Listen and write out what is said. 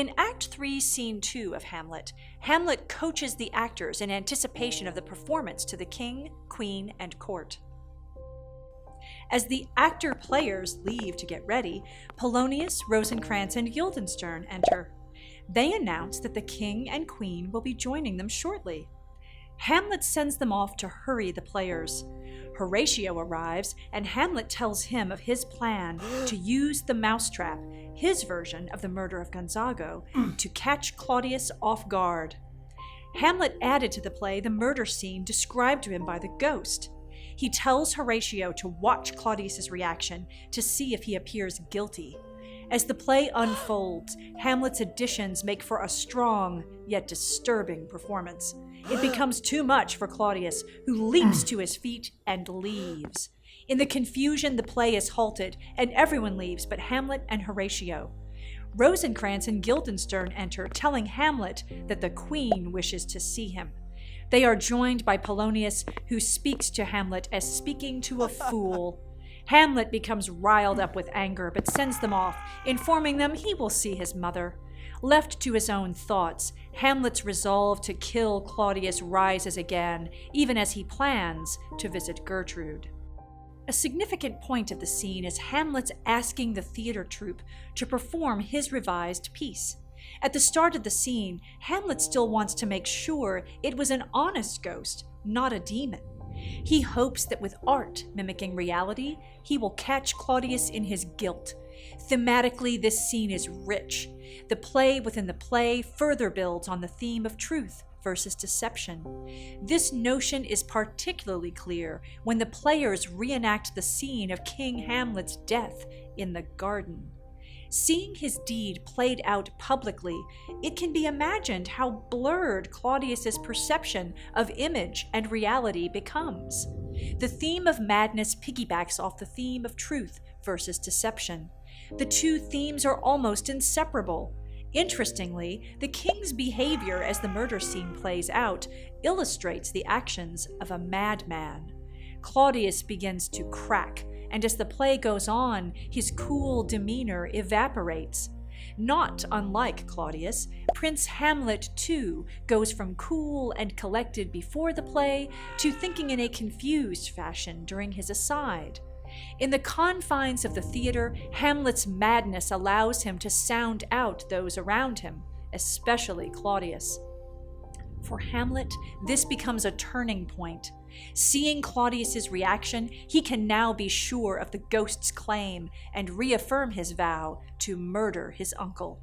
In Act 3, Scene 2 of Hamlet, Hamlet coaches the actors in anticipation of the performance to the king, queen, and court. As the actor-players leave to get ready, Polonius, Rosencrantz, and Guildenstern enter. They announce that the king and queen will be joining them shortly. Hamlet sends them off to hurry the players. Horatio arrives, and Hamlet tells him of his plan to use the mousetrap, his version of the murder of Gonzago, to catch Claudius off guard. Hamlet added to the play the murder scene described to him by the ghost. He tells Horatio to watch Claudius's reaction to see if he appears guilty. As the play unfolds, Hamlet's additions make for a strong yet disturbing performance. It becomes too much for Claudius, who leaps to his feet and leaves. In the confusion, the play is halted, and everyone leaves but Hamlet and Horatio. Rosencrantz and Guildenstern enter, telling Hamlet that the queen wishes to see him. They are joined by Polonius, who speaks to Hamlet as speaking to a fool. Hamlet becomes riled up with anger, but sends them off, informing them he will see his mother. Left to his own thoughts, Hamlet's resolve to kill Claudius rises again, even as he plans to visit Gertrude. A significant point of the scene is Hamlet's asking the theater troupe to perform his revised piece. At the start of the scene, Hamlet still wants to make sure it was an honest ghost, not a demon. He hopes that with art mimicking reality, he will catch Claudius in his guilt. Thematically, this scene is rich. The play within the play further builds on the theme of truth versus deception. This notion is particularly clear when the players reenact the scene of King Hamlet's death in the garden. Seeing his deed played out publicly, it can be imagined how blurred Claudius's perception of image and reality becomes. The theme of madness piggybacks off the theme of truth versus deception. The two themes are almost inseparable. Interestingly, the king's behavior as the murder scene plays out illustrates the actions of a madman. Claudius begins to crack, and as the play goes on, his cool demeanor evaporates. Not unlike Claudius, Prince Hamlet too goes from cool and collected before the play to thinking in a confused fashion during his aside. In the confines of the theater, Hamlet's madness allows him to sound out those around him, especially Claudius. For Hamlet, this becomes a turning point. Seeing Claudius's reaction, he can now be sure of the ghost's claim and reaffirm his vow to murder his uncle.